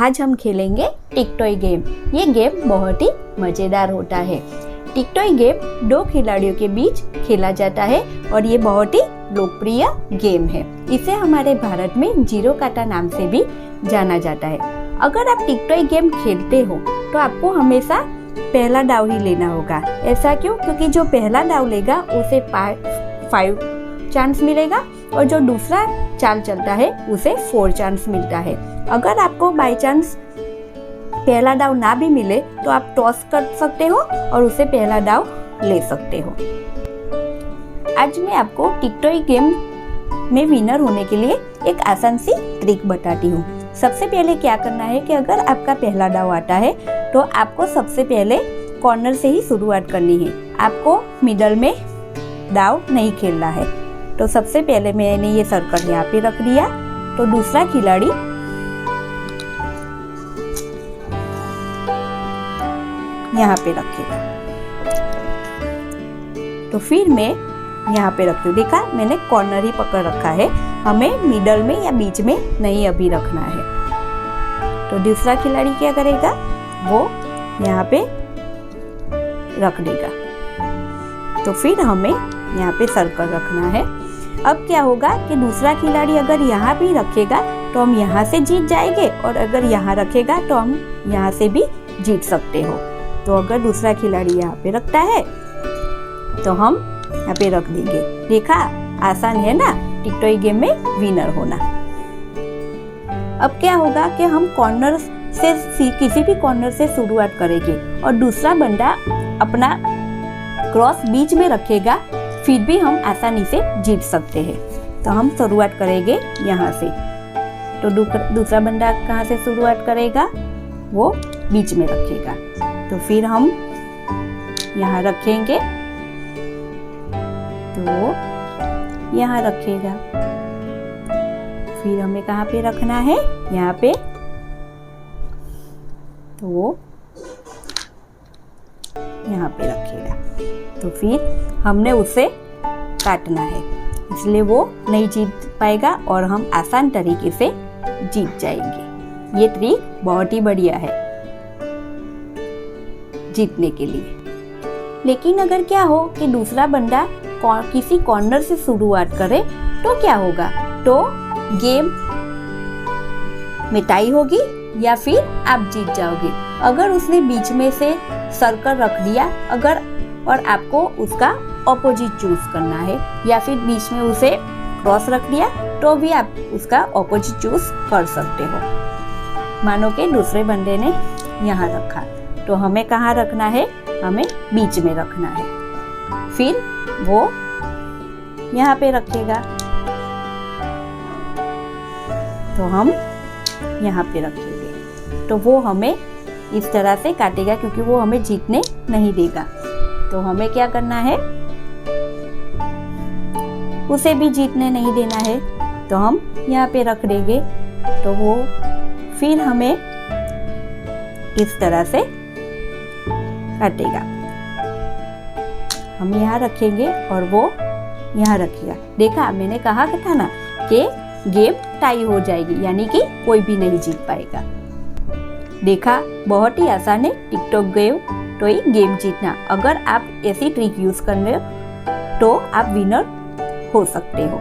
आज हम खेलेंगे टिक टॉय गेम। ये गेम बहुत ही मज़ेदार होता है। टिक टॉय गेम 2 खिलाड़ियों के बीच खेला जाता है और ये बहुत ही लोकप्रिय गेम है। इसे हमारे भारत में जीरो काटा नाम से भी जाना जाता है। अगर आप टिक टॉय गेम खेलते हो तो आपको हमेशा पहला दाव ही लेना होगा। ऐसा क्यों? क्योंकि जो पहला दाव लेगा उसे 5 चांस मिलेगा और जो दूसरा चाल चलता है उसे 4 चांस मिलता है। अगर आपको बाय चांस पहला दाव ना भी मिले तो आप टॉस कर सकते हो और उसे पहला दाव ले सकते हो। आज मैं आपको टिक टॉय गेम में विनर होने के लिए एक आसान सी ट्रिक बताती हूँ। सबसे पहले क्या करना है कि अगर आपका पहला दाव आता है तो आपको सबसे पहले कॉर्नर से ही शुरुआत करनी है। आपको मिडल में दाव नहीं खेलना है। तो सबसे पहले मैंने ये सर्कल यहाँ पे रख दिया, तो दूसरा खिलाड़ी यहाँ पे रखेगा। तो फिर मैं यहाँ पे रखती हूँ। देखा, मैंने कॉर्नर ही पकड़ रखा है, हमें मिडल में या बीच में नहीं अभी रखना है। तो दूसरा खिलाड़ी क्या करेगा, वो यहाँ पे रख देगा। तो फिर हमें यहाँ पे सर्कल रखना है। अब क्या होगा कि दूसरा खिलाड़ी अगर यहाँ भी रखेगा तो हम यहाँ से जीत जाएंगे और अगर यहाँ रखेगा तो हम यहाँ से भी जीत सकते हो। तो अगर दूसरा खिलाड़ी यहाँ पे रखता है तो हम यहाँ पे रख देंगे। देखा, आसान है ना टिक टॉय गेम में विनर होना। अब क्या होगा कि हम कॉर्नर से किसी भी कॉर्नर से शुरुआत करेंगे और दूसरा बंदा अपना क्रॉस बीच में रखेगा, फिर भी हम आसानी से जीत सकते हैं। तो हम शुरुआत करेंगे यहाँ से। तो दूसरा बंदा कहाँ से शुरुआत करेगा, वो बीच में रखेगा। तो फिर हम यहाँ रखेंगे, तो यहाँ रखेगा। फिर हमें कहाँ पे रखना है, यहाँ पे। तो यहाँ पे रखेगा। तो फिर हमने उसे काटना है, इसलिए वो नहीं जीत पाएगा और हम आसान तरीके से जीत जाएंगे। ये ट्रिक बहुत ही बढ़िया है जीतने के लिए। लेकिन अगर क्या हो कि दूसरा बंदा किसी कॉर्नर से शुरुआत करे तो क्या होगा? तो गेम में टाई होगी या फिर आप जीत जाओगे। अगर उसने बीच में से सर्कल रख दिया अगर और आपको उसका ऑपोजिट चूज करना है, या फिर बीच में उसे क्रॉस रख दिया तो भी आप उसका ऑपोजिट चूज कर सकते हो। मानो कि दूसरे बंदे ने यहाँ रखा, तो हमें कहाँ रखना है, हमें बीच में रखना है। फिर वो यहाँ पे रखेगा, तो हम यहाँ पे रखेंगे। तो वो हमें इस तरह से काटेगा क्योंकि वो हमें जीतने नहीं देगा। तो हमें क्या करना है, उसे भी जीतने नहीं देना है। तो हम यहाँ पे रख देंगे, तो वो फिर हमें इस तरह से काटेगा। हम यहाँ रखेंगे और वो यहाँ रखेगा। देखा, मैंने कहा था ना कि गेम टाई हो जाएगी, यानी कि कोई भी नहीं जीत पाएगा। देखा, बहुत ही आसान है टिक टॉय गेम जीतना। अगर आप ऐसी ट्रिक यूज कर रहे हो तो आप विनर हो सकते हो।